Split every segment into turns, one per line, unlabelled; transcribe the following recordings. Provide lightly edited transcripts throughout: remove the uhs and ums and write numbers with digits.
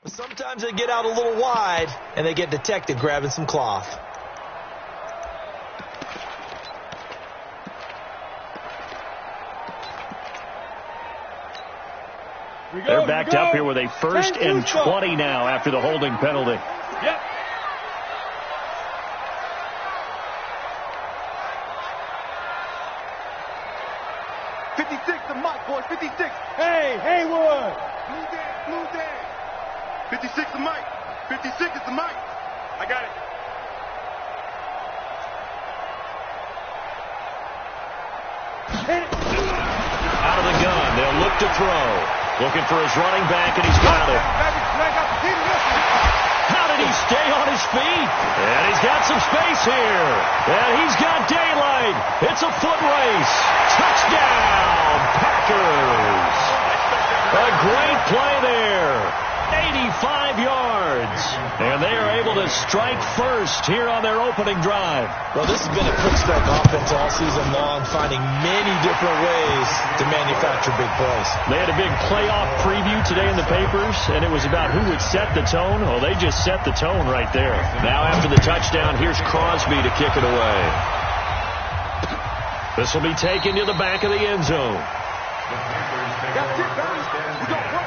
Sometimes they get out a little wide, and they get detected grabbing some cloth.
They're backed up here with a 1st and 20 now after the holding penalty.
Yep.
The Mike, boy, 56.
Hey, Haywood.
Blue day. 56 the Mike. 56 is the Mike. I got it.
Out of the gun, they'll look to throw. Looking for his running back, and he's got it. How did he stay on his feet? And he's got some space here. And he's got daylight. It's a foot race. Touchdown, Packers. A great play there. 85 yards. And they are able to strike first here on their opening drive.
Well, this has been a quick strike offense all season long, finding many different ways to manufacture big plays.
They had a big playoff preview today in the papers, and it was about who would set the tone. Well, they just set the tone right there. Now after the touchdown, here's Crosby to kick it away. This will be taken to the back of the end zone.
That's it, guys. We got work.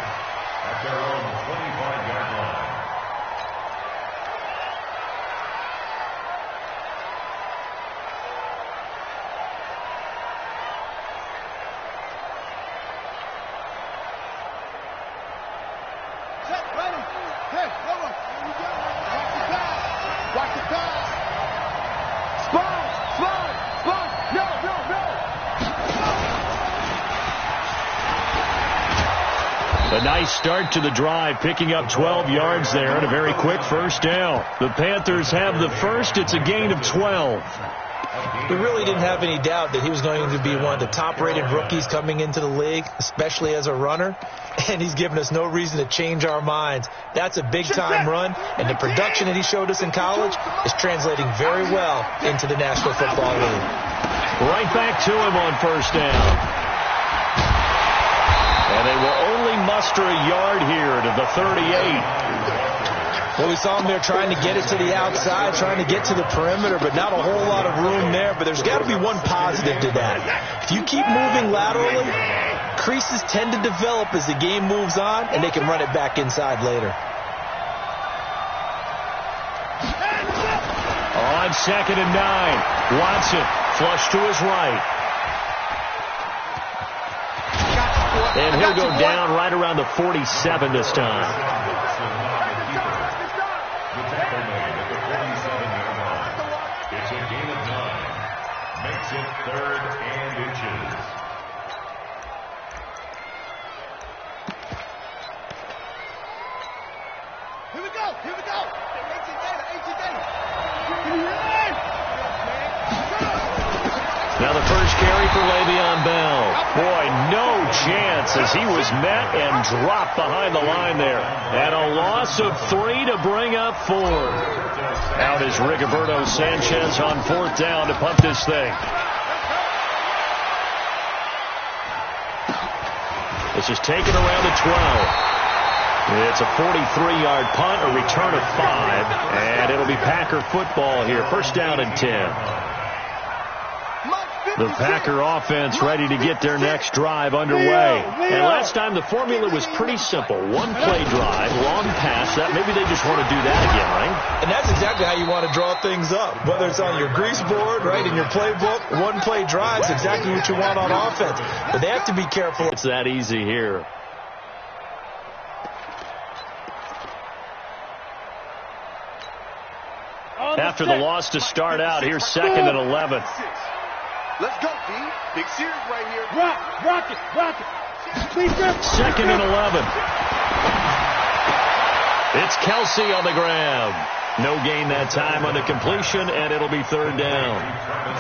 At their own 25-yard line.
Set, ready. Hey, Noah. Watch the pass. Spot. No.
A nice start to the drive, picking up 12 yards there and a very quick first down. The Panthers have the first. It's a gain of 12.
We really didn't have any doubt that he was going to be one of the top-rated rookies coming into the league, especially as a runner, and he's given us no reason to change our minds. That's a big-time run, and the production that he showed us in college is translating very well into the National Football League.
Right back to him on first down. And they will only muster a yard here to the 38.
Well, we saw him there trying to get it to the outside, trying to get to the perimeter, but not a whole lot of room there. But there's got to be one positive to that. If you keep moving laterally, creases tend to develop as the game moves on, and they can run it back inside later.
On 2nd and 9, Watson flush to his right. And he'll go down right around the 47 this time.
It's a gain of 9. Makes it 3rd and inches.
Here we go.
Now the first carry for Le'Veon Bell. Boy, no chance as he was met and dropped behind the line there. And a loss of 3 to bring up 4. Out is Rigoberto Sanchez on 4th down to punt this thing. This is taken around the 12. It's a 43-yard punt, a return of 5. And it'll be Packer football here. First down and 10. The Packer offense ready to get their next drive underway. And last time the formula was pretty simple. One play drive, long pass. That maybe they just want to do that again, right?
And that's exactly how you want to draw things up. Whether it's on your grease board, right, in your playbook, one play drive is exactly what you want on offense. But they have to be careful.
It's that easy here. After the loss to start out, here's 2nd and 11.
Let's go, D. Big series right here.
Rock it.
2nd and 11. It's Kelsey on the grab. No gain that time on the completion, and it'll be 3rd down.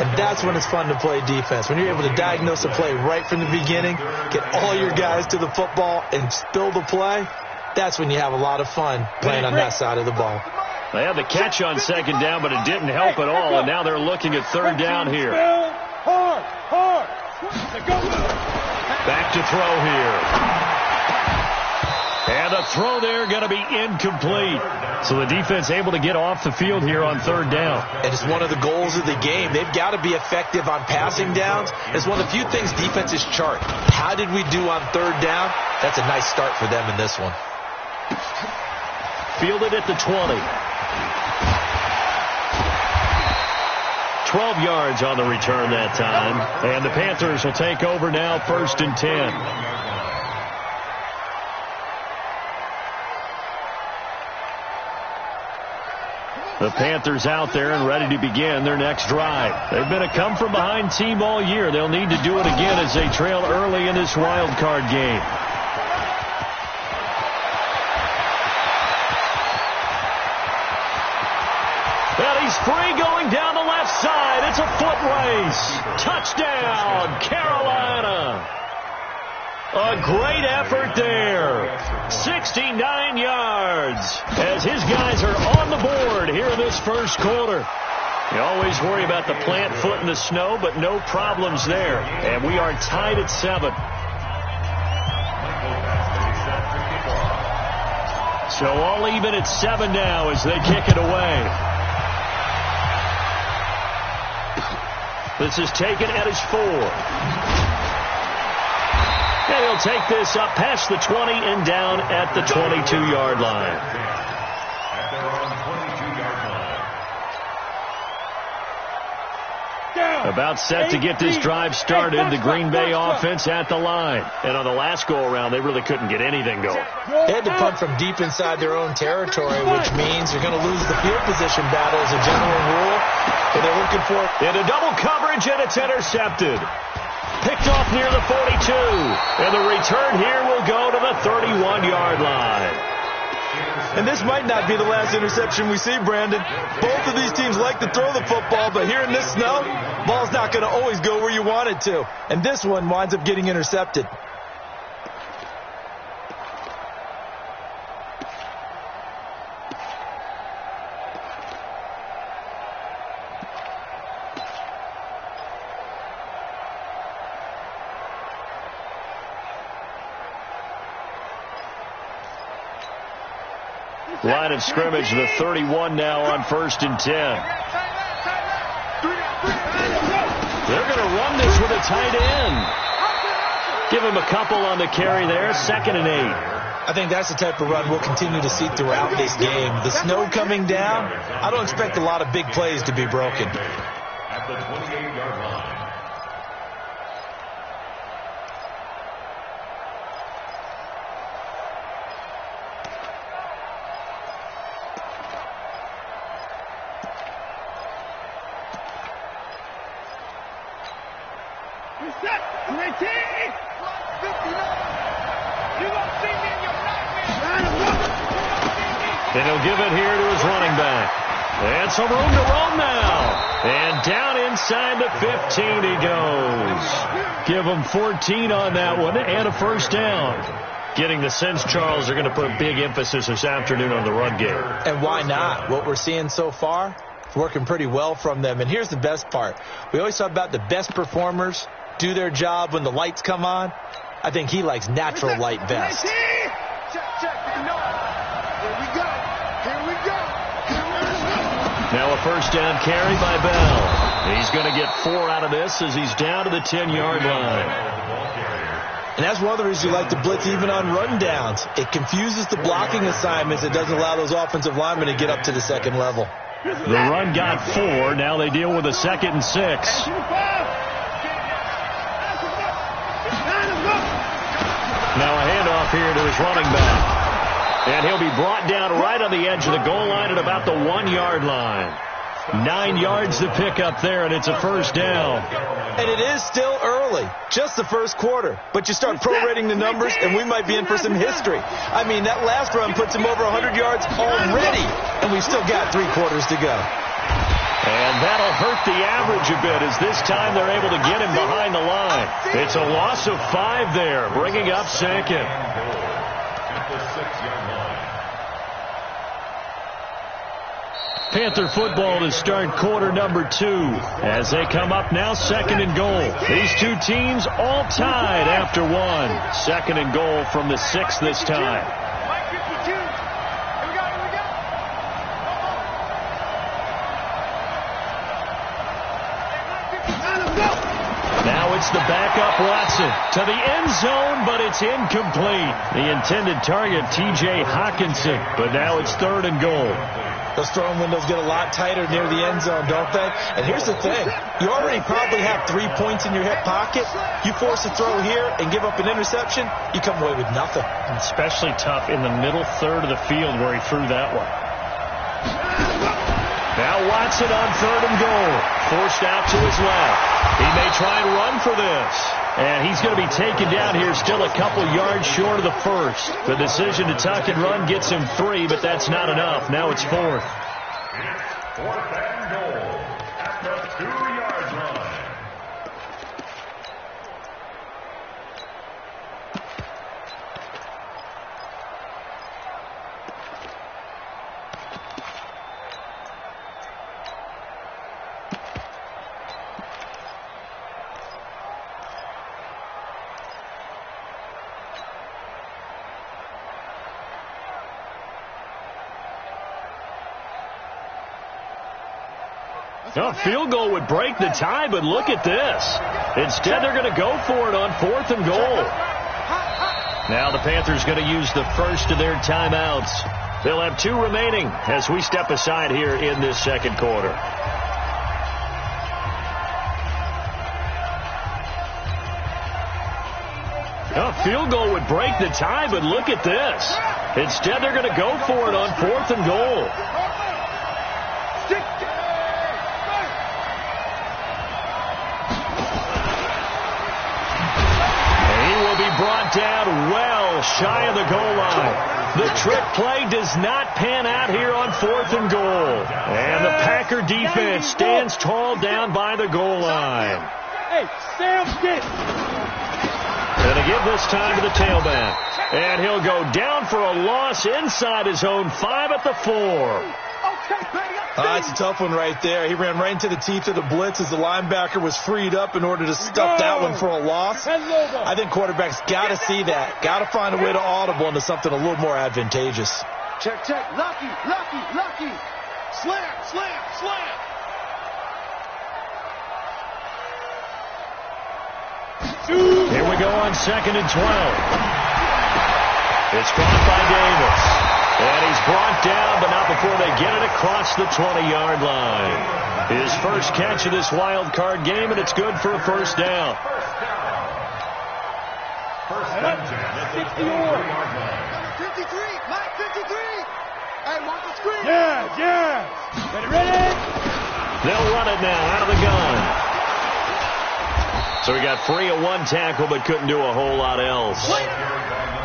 And that's when it's fun to play defense. When you're able to diagnose a play right from the beginning, get all your guys to the football, and spill the play, that's when you have a lot of fun playing on that side of the ball.
They had the catch on 2nd down, but it didn't help at all, and now they're looking at 3rd down here. Back to throw here. And the throw there going to be incomplete. So the defense able to get off the field here on third down.
And it's one of the goals of the game. They've got to be effective on passing downs. It's one of the few things defenses chart. How did we do on third down? That's a nice start for them in this one.
Fielded at the 20. 12 yards on the return that time. And the Panthers will take over now, 1st and 10. The Panthers out there and ready to begin their next drive. They've been a come-from-behind team all year. They'll need to do it again as they trail early in this wild card game. And he's free going down the left side. It's a foot race. Touchdown, Carolina. A great effort there. 69 yards as his guys are on the board here in this first quarter. You always worry about the plant foot in the snow, but no problems there. And we are tied at 7. So all even at 7 now as they kick it away. This is taken at his 4. And he'll take this up past the 20 and down at the 22-yard line. About set to get this drive started, the Green Bay offense at the line. And on the last go-around, they really couldn't get anything going.
They had to punt from deep inside their own territory, which means you're going to lose the field position battle as a general rule. But they're looking for
into double coverage, and it's intercepted. Picked off near the 42. And the return here will go to the 31-yard line.
And this might not be the last interception we see, Brandon. Both of these teams like to throw the football, but here in this snow, ball's not going to always go where you want it to. And this one winds up getting intercepted.
Line of scrimmage, the 31 now on 1st and 10. They're going to run this with a tight end. Give him a couple on the carry there, 2nd and 8.
I think that's the type of run we'll continue to see throughout this game. The snow coming down, I don't expect a lot of big plays to be broken.
At the 28-yard line.
And he'll give it here to his running back. And some room to roam now. And down inside the 15 he goes. Give him 14 on that one and a first down. Getting the sense, Charles, they're going to put a big emphasis this afternoon on the run game.
And why not? What we're seeing so far, it's working pretty well from them. And here's the best part. We always talk about the best performers do their job when the lights come on. I think he likes natural light best.
Now a first down carry by Bell. He's going to get 4 out of this as he's down to the 10-yard line.
And that's one of the reasons you like to blitz even on run downs. It confuses the blocking assignments. It doesn't allow those offensive linemen to get up to the second level.
The run got 4. Now they deal with a 2nd and 6. Now a handoff here to his running back. And he'll be brought down right on the edge of the goal line at about the 1-yard line. 9 yards to pick up there, and it's a first down.
And it is still early, just the first quarter. But you start prorating the numbers, and we might be in for some history. I mean, that last run puts him over 100 yards already, and we've still got 3 quarters to go.
And that'll hurt the average a bit as this time they're able to get him behind the line. It's a loss of 5 there, bringing up 2nd. Panther football to start quarter number 2 as they come up now 2nd and goal. These two teams all tied after 1. 2nd and goal from the 6 this time. up Watson to the end zone, but it's incomplete. The intended target, T.J. Hawkinson, but now it's 3rd and goal.
Those throwing windows get a lot tighter near the end zone, don't they? And here's the thing. You already probably have 3 points in your hip pocket. You force a throw here and give up an interception, you come away with nothing.
Especially tough in the middle third of the field where he threw that one. Now Watson on 3rd and goal. Forced out to his left. He may try and run for this. And he's going to be taken down here still a couple yards short of the first. The decision to tuck and run gets him 3, but that's not enough. Now it's 4th.
It's 4th and goal at the 2-yard line.
A field goal would break the tie, but look at this. Instead, they're going to go for it on 4th and goal. Now the Panthers going to use the first of their timeouts. They'll have 2 remaining as we step aside here in this second quarter. A field goal would break the tie, but look at this. Instead, they're going to go for it on 4th and goal. Brought down well shy of the goal line. The trick play does not pan out here on 4th and goal. And the Packer defense stands tall down by the goal line.
Hey, Sam, get.
Going to give this time to the tailback. And he'll go down for a loss inside his own 5 at the 4.
It's a tough one right there. He ran right into the teeth of the blitz as the linebacker was freed up in order to stuff that one for a loss. I think quarterbacks got to see that. Got to find a way to audible into something a little more advantageous.
Check, check. Lucky. Slam.
Here we go on 2nd and 12. It's caught by Davis. And he's brought down, but not before they get it across the 20-yard line. His first catch of this wild card game, and it's good for a first down.
First and 10 at the 20-yard line.
53, Mike 53. Hey, mark the screen.
Yeah. Ready?
They'll run it now out of the gun. So he got free of 1 tackle, but couldn't do a whole lot else.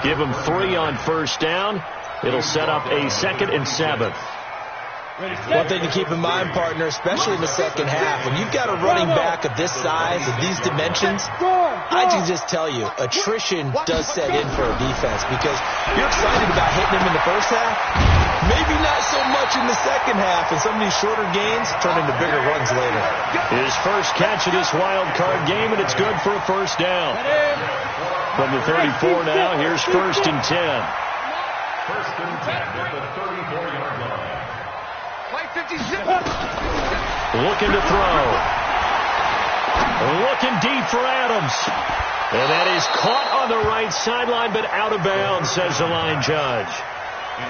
Give him 3 on first down. It'll set up a 2nd and 7.
One thing to keep in mind, partner, especially in the second half, when you've got a running back of this size, of these dimensions, I can just tell you, attrition does set in for a defense because you're excited about hitting him in the first half, maybe not so much in the second half, and some of these shorter gains turn into bigger runs later.
His first catch of this wild card game, and it's good for a first down. From the 34 now, here's 1st and 10.
1st and 10 at the 34-yard line.
Mike 56.
Looking to throw. Looking deep for Adams. And that is caught on the right sideline, but out of bounds, says the line judge.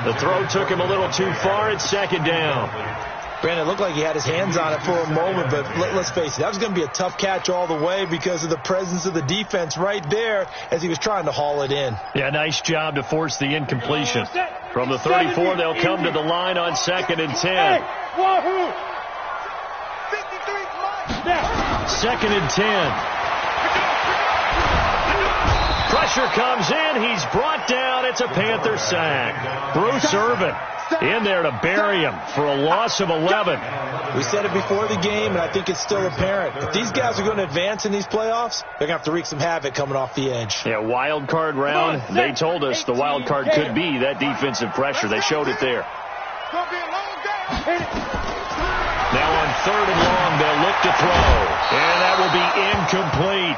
The throw took him a little too far. It's 2nd down.
Brandon, it looked like he had his hands on it for a moment, but let's face it, that was going to be a tough catch all the way because of the presence of the defense right there as he was trying to haul it in.
Yeah, nice job to force the incompletion. From the 34, they'll come to the line on 2nd and 10.
Wahoo!
2nd and 10. Pressure comes in. He's brought down. It's a Panther sack. Bruce Irvin in there to bury him for a loss of 11.
We said it before the game, and I think it's still apparent. If these guys are going to advance in these playoffs, they're going to have to wreak some havoc coming off the edge.
Yeah, wild card round. They told us the wild card could be that defensive pressure. They showed it there. Now on 3rd and long, they'll look to throw. And that will be incomplete.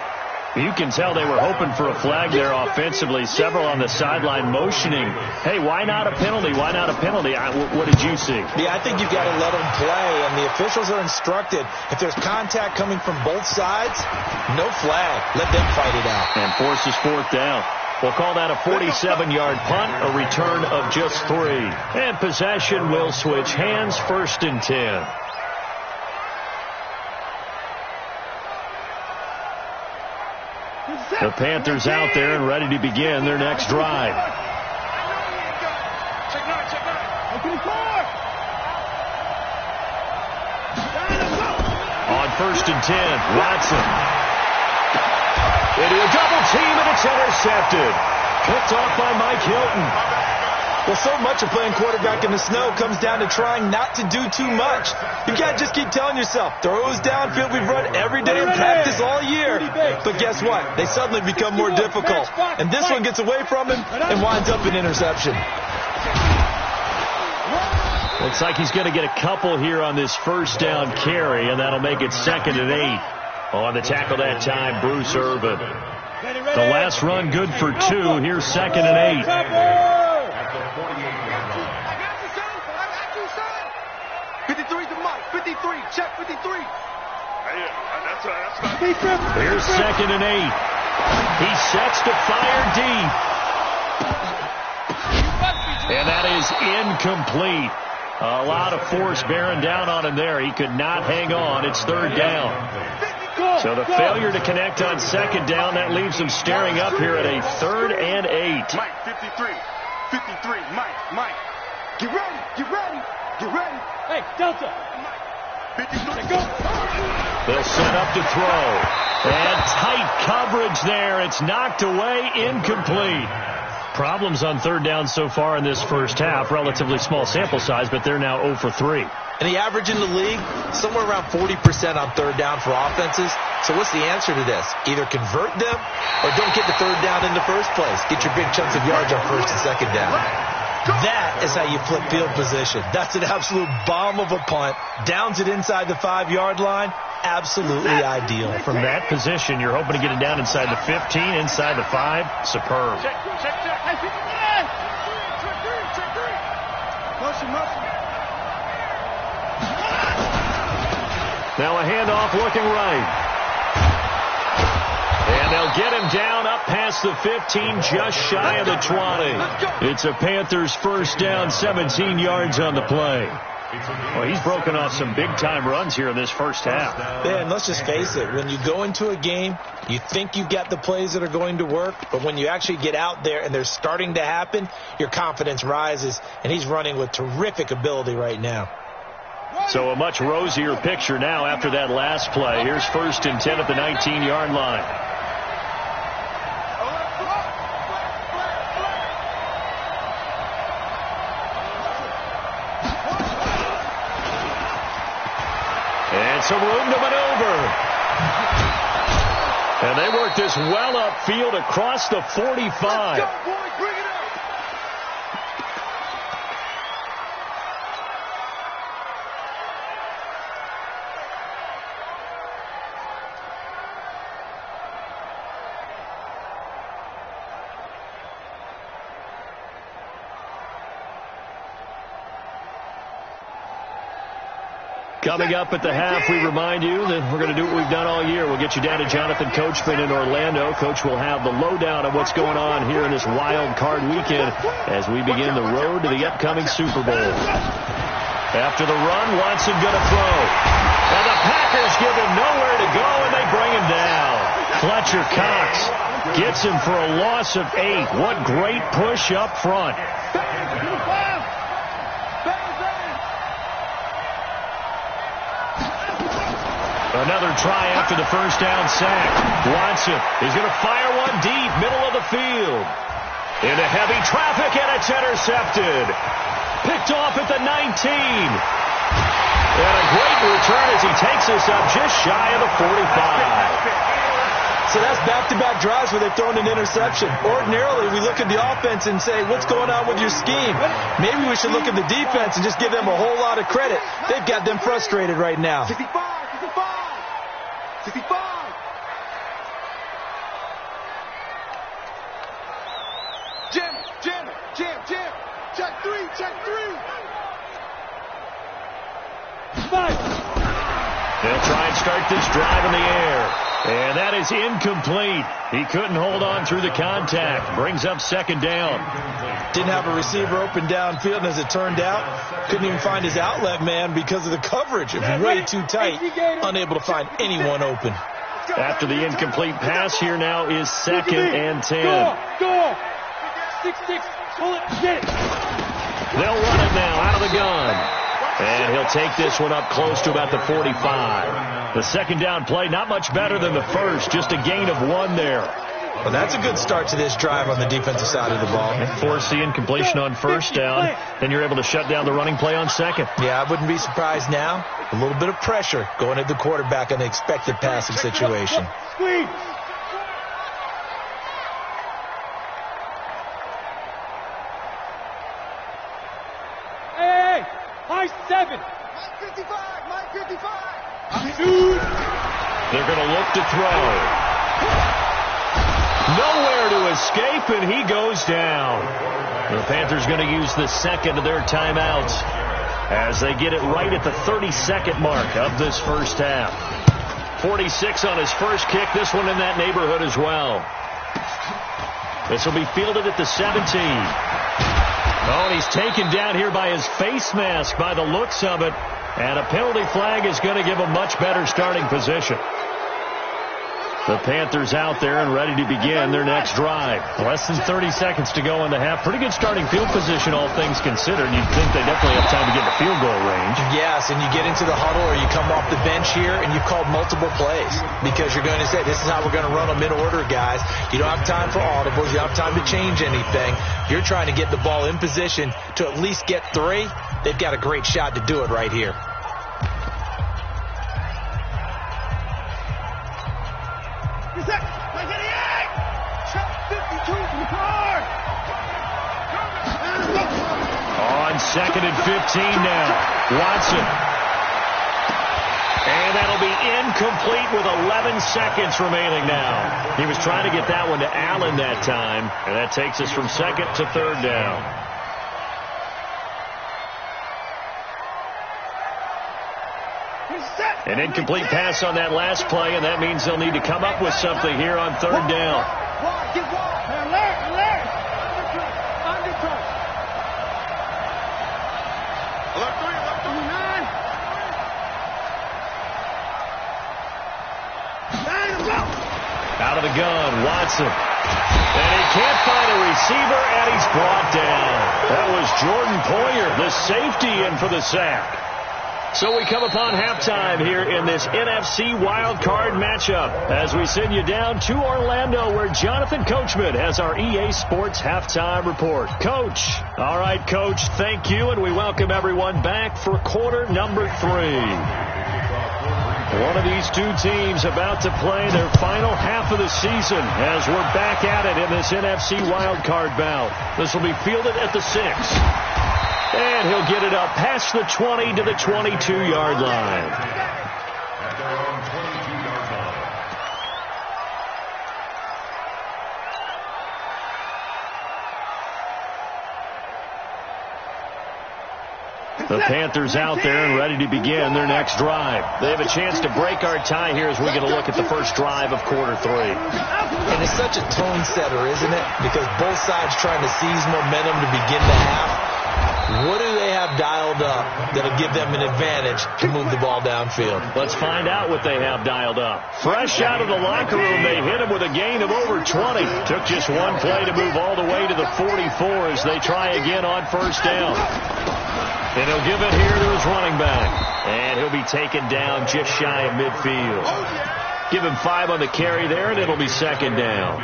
You can tell they were hoping for a flag there offensively. Several on the sideline motioning, hey, why not a penalty? Why not a penalty? What did you see?
Yeah, I think you've got to let them play, and the officials are instructed. If there's contact coming from both sides, no flag. Let them fight it out.
And forces fourth down. We'll call that a 47-yard punt, a return of just 3. And possession will switch hands, 1st and 10. The Panthers out there and ready to begin their next drive. On 1st and 10, Watson. Into a double team, and it's intercepted. Picked off by Mike Hilton.
Well, so much of playing quarterback in the snow comes down to trying not to do too much. You can't just keep telling yourself, throws downfield we've run every day in practice all year. But guess what? They suddenly become more difficult. And this one gets away from him and winds up an interception.
Looks like he's going to get a couple here on this 1st down carry, and that'll make it 2nd and 8. On the tackle that time, Bruce Irvin. The last run good for 2. Here's 2nd and 8.
53 to Mike. 53. Check 53.
Here's 2nd and 8. He sets to fire deep. And that is incomplete. A lot of force bearing down on him there. He could not hang on. It's 3rd down. So the failure to connect on 2nd down, that leaves him staring up here at a 3rd and 8.
Mike, 53. 53. Mike. Get ready. Get ready. Get ready.
Hey, Delta.
53. Go.
They'll set up to throw. And tight coverage there. It's knocked away, incomplete. Problems on 3rd down so far in this first half. Relatively small sample size, but they're now 0 for 3.
And the average in the league, somewhere around 40% on 3rd down for offenses. So what's the answer to this? Either convert them or don't get the 3rd down in the first place. Get your big chunks of yards on 1st and 2nd down. That is how you flip field position. That's an absolute bomb of a punt. Downs it inside the 5-yard line. Absolutely ideal.
From that position, you're hoping to get it down inside the 15, inside the 5. Superb. Now a handoff looking right. And they'll get him down up past the 15, just shy of the 20. It's a Panthers 1st down, 17 yards on the play. Well, he's broken off some big-time runs here in this first half.
Yeah, and let's just face it. When you go into a game, you think you've got the plays that are going to work, but when you actually get out there and they're starting to happen, your confidence rises, and he's running with terrific ability right now.
So a much rosier picture now after that last play. Here's 1st and 10 at the 19-yard line. And some room to maneuver. And they work this well upfield across the 45. Coming up at the half, we remind you that we're going to do what we've done all year. We'll get you down to Jonathan Coachman in Orlando. Coach will have the lowdown of what's going on here in this wild card weekend as we begin the road to the upcoming Super Bowl. After the run, Watson going to throw. And the Packers give him nowhere to go, and they bring him down. Fletcher Cox gets him for a loss of 8. What great push up front. Another try after the first down sack. Watson is going to fire one deep, middle of the field. Into heavy traffic, and it's intercepted. Picked off at the 19. And a great return as he takes us up just shy of the 45.
So that's back-to-back drives where they've thrown an interception. Ordinarily, we look at the offense and say, what's going on with your scheme? Maybe we should look at the defense and just give them a whole lot of credit. They've got them frustrated right now.
65. Jam, jam, jam, jam. Check three, check three.
They'll try and start this drive in the air. And that is incomplete. He couldn't hold on through the contact. Brings up second down.
Didn't have a receiver open downfield, and as it turned out, couldn't even find his outlet man because of the coverage. It was way too tight, unable to find anyone open.
After the incomplete pass, here now is second and 10.
Go. 6-6. Pull it. Get it.
They'll run it now out of the gun. And he'll take this one up close to about the 45. The second down play, not much better than the first, just a gain of 1 there.
Well, that's a good start to this drive on the defensive side of the ball.
Force the incompletion on first down, then you're able to shut down the running play on second.
Yeah, I wouldn't be surprised now. A little bit of pressure going at the quarterback in an expected passing situation.
Squeeze. Hey, high 7.
Mike 55, Mike 55.
Shoot.
They're going to look to throw. Nowhere to escape, and he goes down. The Panthers going to use the second of their timeouts as they get it right at the 30-second mark of this first half. 46 on his first kick. This one in that neighborhood as well. This will be fielded at the 17. Oh, and he's taken down here by his face mask by the looks of it. And a penalty flag is going to give a much better starting position. The Panthers out there and ready to begin their next drive. Less than 30 seconds to go in the half. Pretty good starting field position, all things considered. You'd think they definitely have time to get in the field goal range.
Yes, and you get into the huddle or you come off the bench here and you've called multiple plays because you're going to say, this is how we're going to run them in order, guys. You don't have time for audibles. You don't have time to change anything. You're trying to get the ball in position to at least get 3. They've got a great shot to do it right here.
On second and 15 now. Watson. And that'll be incomplete with 11 seconds remaining now. He was trying to get that one to Allen that time. And that takes us from second to third down. An incomplete pass on that last play, and that means they'll need to come up with something here on third down. Out of the gun, Watson. And he can't find a receiver, and he's brought down. That was Jordan Poyer, the safety, in for the sack. So we come upon halftime here in this NFC wildcard matchup as we send you down to Orlando where Jonathan Coachman has our EA Sports halftime report. Coach. All right, Coach, thank you, and we welcome everyone back for quarter number 3. One of these two teams about to play their final half of the season as we're back at it in this NFC wildcard bout. This will be fielded at the 6. And he'll get it up past the 20 to the 22-yard line.
At their own 22-yard line.
The Panthers out there and ready to begin their next drive. They have a chance to break our tie here as we get a look at the first drive of quarter 3.
And it's such a tone setter, isn't it? Because both sides trying to seize momentum to begin the half. What do they have dialed up that'll give them an advantage to move the ball downfield?
Let's find out what they have dialed up. Fresh out of the locker room, they hit him with a gain of over 20. Took just one play to move all the way to the 44 as they try again on first down. And he'll give it here to his running back. And he'll be taken down just shy of midfield. Give him 5 on the carry there, and it'll be second down.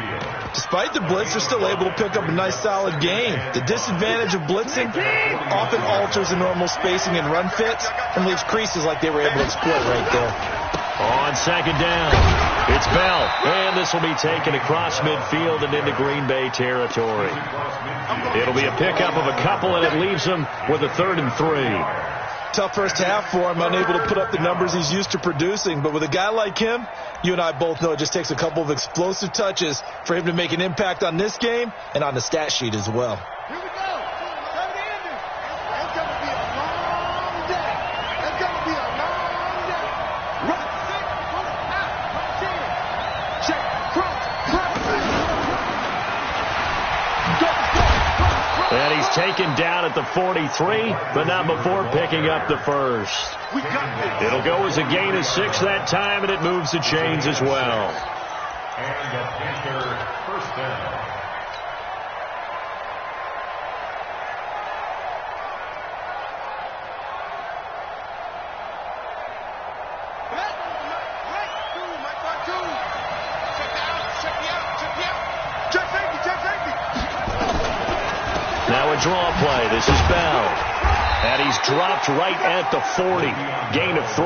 Despite the blitz, they're still able to pick up a nice solid gain. The disadvantage of blitzing often alters the normal spacing and run fits and leaves creases like they were able to exploit right there.
On second down, it's Bell, and this will be taken across midfield and into Green Bay territory. It'll be a pickup of a couple, and it leaves them with a 3rd and 3.
Tough first half for him, unable to put up the numbers he's used to producing. But with a guy like him, you and I both know it just takes a couple of explosive touches for him to make an impact on this game and on the stat sheet as well.
Here we go. It's going to be a long day. It's going to be a long day. Run, six, pull it out, punch in. Check, cross.
And he's taken down at the 43, but not before picking up the first.
We got this.
It'll go as a gain of 6 that time, and it moves the chains as well.
And the Panther first down.
Now a draw play. This is Bell. And he's dropped right at the 40. Gain of 3.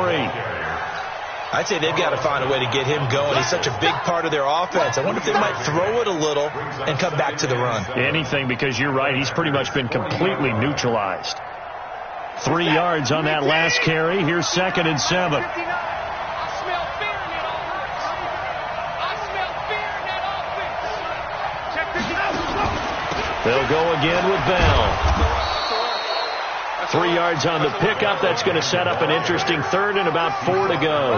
I'd say they've got to find a way to get him going. He's such a big part of their offense. I wonder if they might throw it a little and come back to the run.
Anything, because you're right. He's pretty much been completely neutralized. 3 yards on that last carry. Here's 2nd and 7. They'll go again with Bell. 3 yards on the pickup. That's going to set up an interesting 3rd and about 4 to go.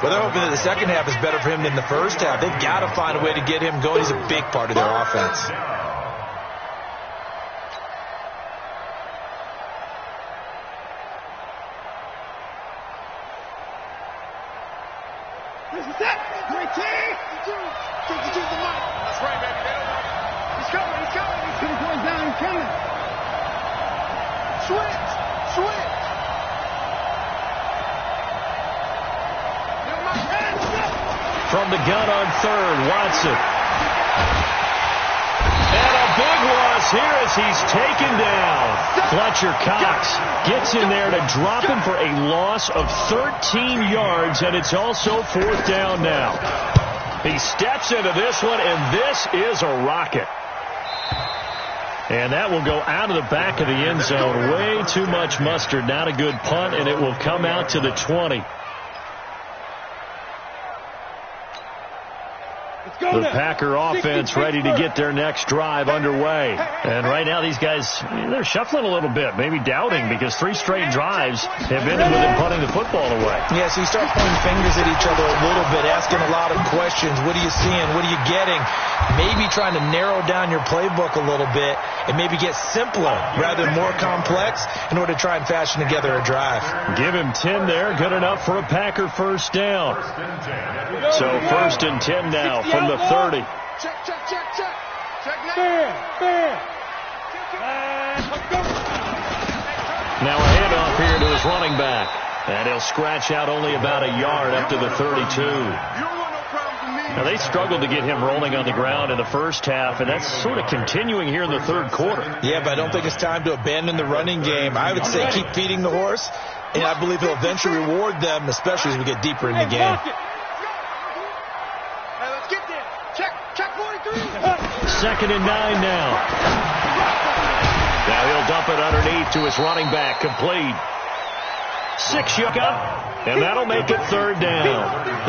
Well, they're hoping that the second half is better for him than the first half. They've got to find a way to get him going. He's a big part of their offense.
This is it. Great team. Take it to the mic. That's right, baby. He's coming. He's coming. He's coming. Going down. He's coming. Switch. Switch.
From the gun on 3rd, Watson. And a big loss here as he's taken down. Fletcher Cox gets in there to drop him for a loss of 13 yards, and it's also 4th down now. He steps into this one, and this is a rocket. And that will go out of the back of the end zone. Way too much mustard. Not a good punt, and it will come out to the 20. The Packer offense ready to get their next drive underway. And right now these guys, they're shuffling a little bit, maybe doubting, because 3 straight drives have ended with them punting the football away.
Yeah, so you start pointing fingers at each other a little bit, asking a lot of questions. What are you seeing? What are you getting? Maybe trying to narrow down your playbook a little bit and maybe get simpler rather than more complex in order to try and fashion together a drive.
Give him 10 there. Good enough for a Packer first down. So 1st and 10 now from the 30.
Check, check, check, check. Check now.
Now a handoff here to his running back. And he'll scratch out only about a yard up to the 32. Now, they struggled to get him rolling on the ground in the first half, and that's sort of continuing here in the 3rd quarter.
Yeah, but I don't think it's time to abandon the running game. I would say keep feeding the horse, and I believe he'll eventually reward them, especially as we get deeper in the game.
Let's get there. Check 43.
2nd and 9 now. Now he'll dump it underneath to his running back, complete. 6 yard, and that'll make it 3rd down.